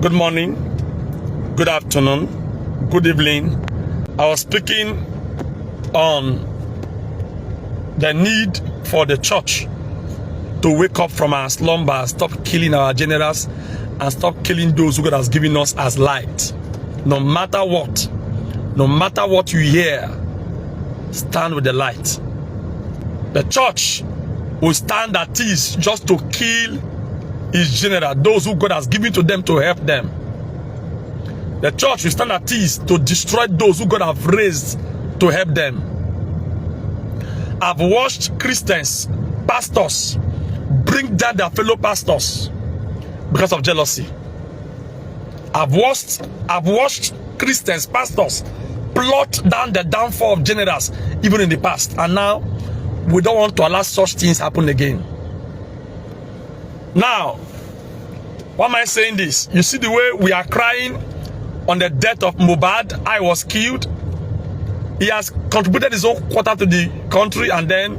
Good morning, good afternoon, good evening. I was speaking on the need for the church to wake up from our slumber, stop killing our generals, and stop killing those who God has given us as light. No matter what you hear, stand with the light. The church will stand at ease just to kill his general, those who God has given to them to help them. The church will stand at ease to destroy those who God have raised to help them. I've watched Christians, pastors, bring down their fellow pastors because of jealousy. I've watched Christians, pastors, plot down the downfall of generals even in the past, and now we don't want to allow such things happen again. Now, why am I saying this? You see the way we are crying on the death of MOHBAD. I was killed. He has contributed his own quarter to the country, and then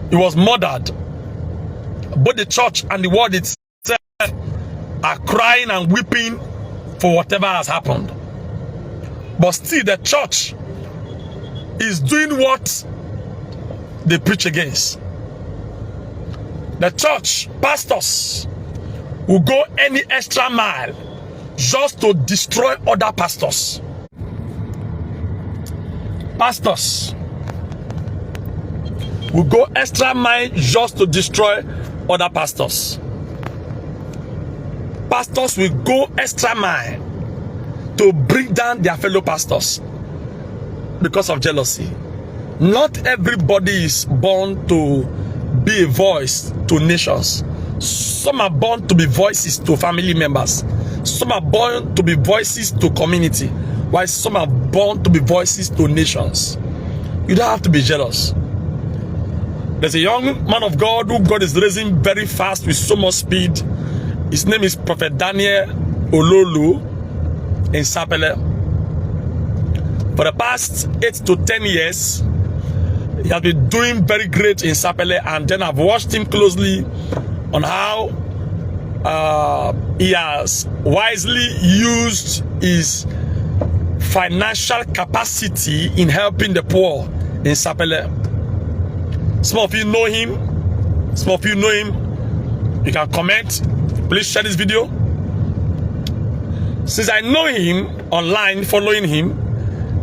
he was murdered. Both the church and the world itself are crying and weeping for whatever has happened. But still, the church is doing what they preach against. The church, pastors, will go any extra mile just to destroy other pastors. Pastors will go extra mile just to destroy other pastors. Pastors will go extra mile to bring down their fellow pastors because of jealousy. Not everybody is born to be a voice to nations. Some are born to be voices to family members. Some are born to be voices to community, while some are born to be voices to nations. You don't have to be jealous. There's a young man of God who God is raising very fast with so much speed. His name is Prophet Daniel Lolo in Sapele. For the past 8 to 10 years, he has been doing very great in Sapele, and then I've watched him closely on how he has wisely used his financial capacity in helping the poor in Sapele. Some of you know him. Some of you know him. You can comment. Please share this video. Since I know him online, following him,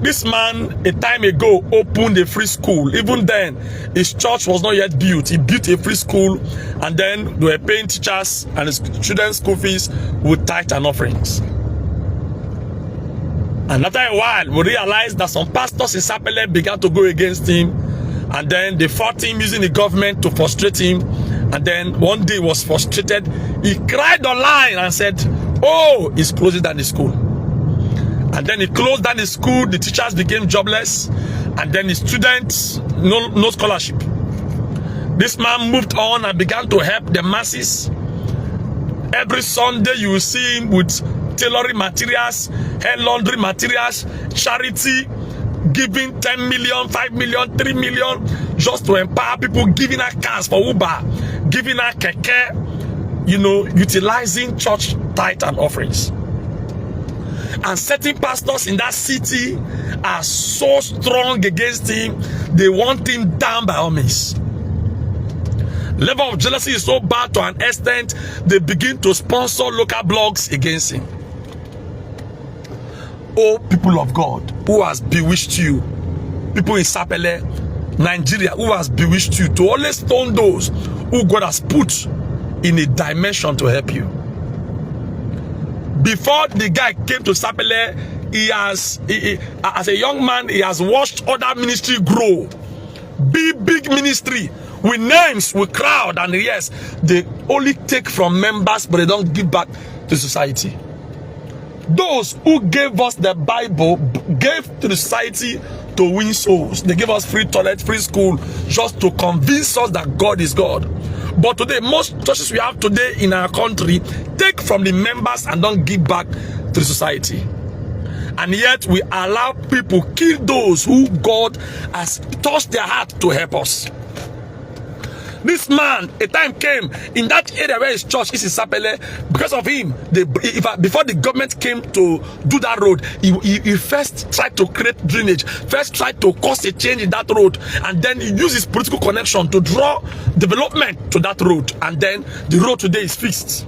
this man a time ago opened a free school. Even then, his church was not yet built. He built a free school, and then they were paying teachers and his children's school fees with tithe and offerings. And after a while, we realized that some pastors in Sapele began to go against him, and then they fought him using the government to frustrate him. And then one day he was frustrated. He cried online and said, "Oh, he's closing down the school." And then he closed down the school. The teachers became jobless, and then the students no scholarship. This man moved on and began to help the masses. Every Sunday you will see him with tailoring materials, hair laundry materials, charity, giving 10 million, 5 million, 3 million, just to empower people, giving out cars for Uber, giving out keke, utilizing church tithe and offerings. And certain pastors in that city are so strong against him, they want him down by all means. Level of jealousy is so bad to an extent, they begin to sponsor local blogs against him. Oh, people of God, who has bewitched you? People in Sapele, Nigeria, who has bewitched you to always stone those who God has put in a dimension to help you? Before the guy came to Sapele, as a young man, he has watched other ministry grow. Big ministry with names, with crowd, and yes, they only take from members, but they don't give back to society. Those who gave us the Bible gave to the society to win souls. They gave us free toilet, free school, just to convince us that God is God. But today, most churches we have today in our country take from the members and don't give back to the society. And yet we allow people kill those who God has touched their heart to help us. This man, a time came in that area where his church is in Sapele. Because of him, before the government came to do that road, he first tried to create drainage, first tried to cause a change in that road, and then he used his political connection to draw development to that road, and then the road today is fixed.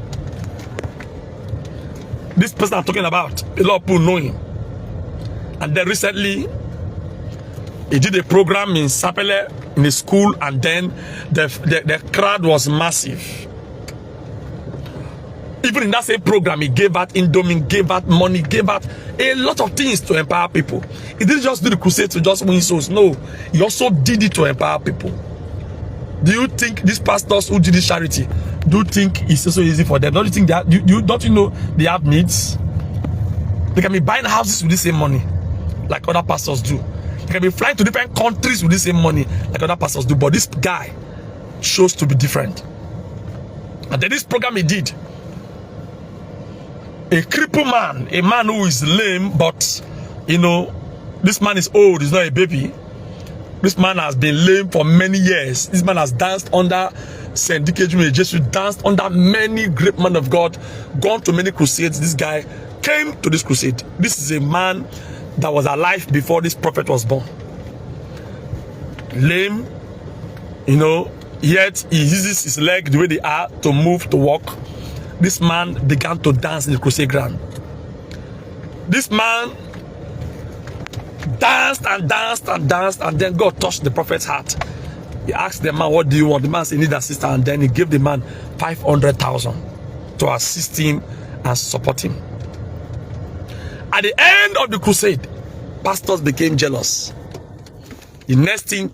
This person I'm talking about, a lot of people know him. And then recently, he did a program in Sapele, in a school, and then the crowd was massive. Even in that same program, he gave out indomie, gave out money, gave out a lot of things to empower people. He didn't just do the crusade to just win souls. No, he also did it to empower people. Do you think these pastors who did this charity, do you think it's so easy for them? Don't you think that don't you know they have needs? They can be buying houses with the same money like other pastors do. They can be flying to different countries with the same money like other pastors do. But this guy chose to be different. And then this program he did, a crippled man, a man who is lame, but you know, this man is old, he's not a baby. This man has been lame for many years. This man has danced under Saint Dikejumi Jesu, danced under many great men of God, gone to many crusades. This guy came to this crusade. This is a man that was alive before this prophet was born. Lame, you know, yet he uses his leg the way they are to move, to walk. This man began to dance in the crusade ground. This man danced and danced and danced, and then God touched the prophet's heart. He asked the man, what do you want? The man said, he needs assistance, and then he gave the man 500,000 to assist him and support him. At the end of the crusade, pastors became jealous. The next thing,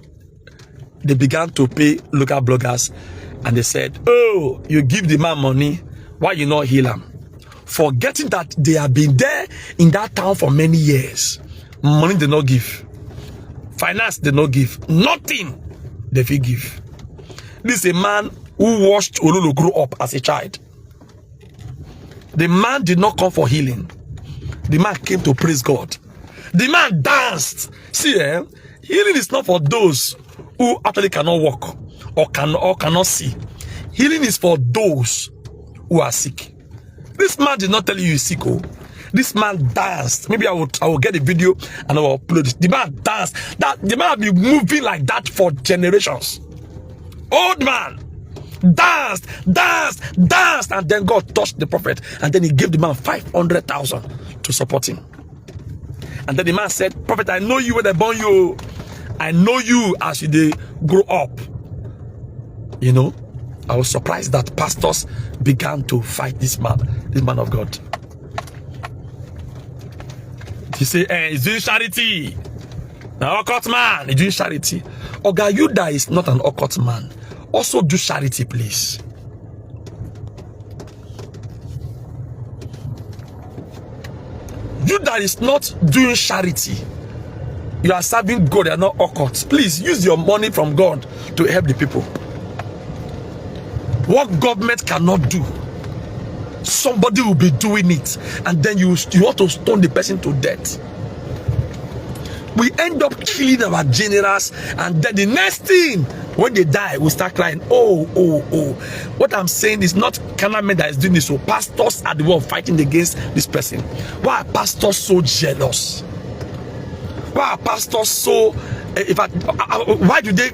they began to pay local bloggers, and they said, oh, you give the man money, why you not heal him? Forgetting that they have been there in that town for many years. Money they not give, finance they not give, nothing they will give. This is a man who watched Lolo grow up as a child. The man did not come for healing. The man came to praise God. The man danced. See, healing is not for those who actually cannot walk or cannot see. Healing is for those who are sick. This man did not tell you he's sick. Oh. This man danced. Maybe I will get a video and I will upload it. The man danced. The man will be moving like that for generations. Old man danced, and then God touched the prophet, and then he gave the man 500,000 to support him. And then the man said, prophet, I know you when I born you. I know you as you grow up. You know, I was surprised that pastors began to fight this man of God. He say, he's doing charity. Now, occult man, he's doing charity. Oga, you that is not an occult man, also do charity, please. You that is not doing charity, you are serving God, you are not occult. Please use your money from God to help the people. What government cannot do, somebody will be doing it, and then you want to stone the person to death. We end up killing our generals, and then the next thing, when they die, we start crying, oh. What I'm saying is not carnal men that is doing this. So pastors are the one fighting against this person. Why are pastors so jealous? Why are pastors so why do they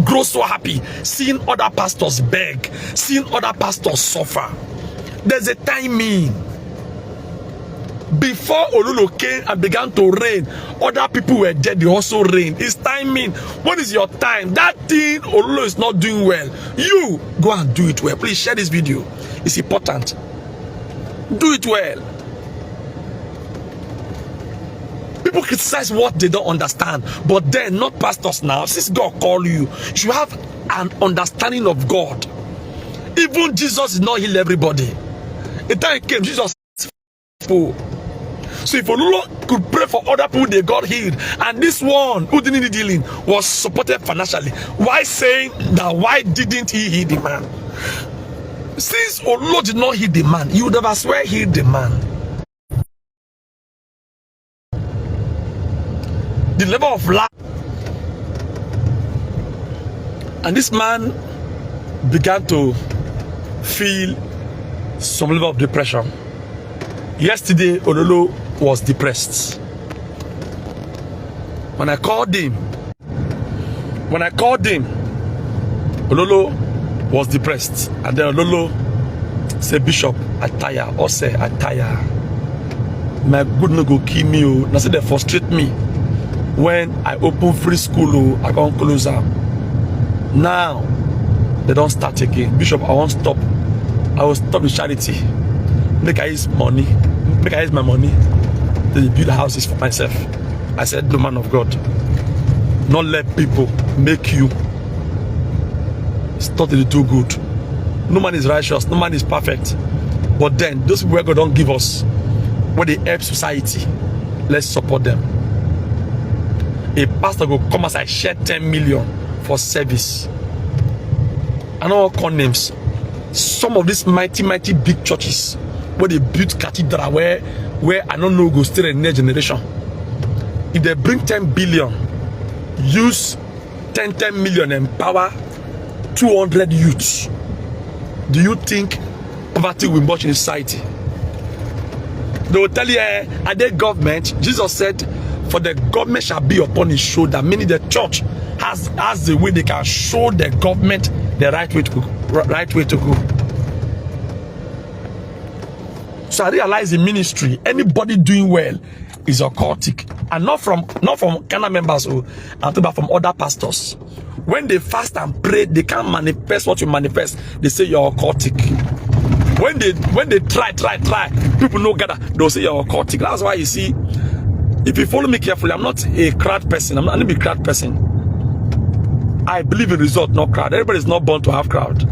grow so happy seeing other pastors beg, seeing other pastors suffer? There's a timing. Before Lolo came and began to reign, other people were dead, they also reigned. It's timing. What is your time? That thing Lolo is not doing well. You go and do it well. Please share this video. It's important. Do it well. People criticize what they don't understand, but then not pastors now. Since God called you, you should have an understanding of God. Even Jesus did not heal everybody. The time came, Jesus full. So if Lolo could pray for other people, they got healed, and this one who didn't need healing was supported financially, why saying that why didn't he heal the man? Since Lolo did not heal the man, you would have swear healed the man. The level of lack. And this man began to feel some level of depression. Yesterday, Lolo was depressed. When I called him, Lolo was depressed. And then Lolo said, Bishop, I tire. Or say, I tire. My good no go kill me. Now say they frustrate me. When I open free school, I can't close up. Now, they don't start again. Bishop, I won't stop. I will stop the charity. Make I use money. Make I use my money to build houses for myself. I said, no, man of God, not let people make you start to do good. No man is righteous, no man is perfect. But then, those people God don't give us, when they help society, let's support them. A pastor will come as I share 10 million for service. I don't call names. Some of these mighty big churches where they build cathedral where I don't know go still in the next generation. If they bring 10 billion, use 10 million, empower 200 youths, do you think poverty will much in society? They will tell you, at the government, Jesus said, for the government shall be upon his shoulder, meaning the church has the way they can show the government the right way to go. So I realize in ministry, anybody doing well is occultic, and not from Ghana members, I'm talking about from other pastors. When they fast and pray, they can't manifest what you manifest. They say you're occultic. When they try, people know gather, they'll say you're occultic. That's why you see, if you follow me carefully, I'm not a crowd person. I'm not a crowd person. I believe in result, not crowd. Everybody is not born to have crowd.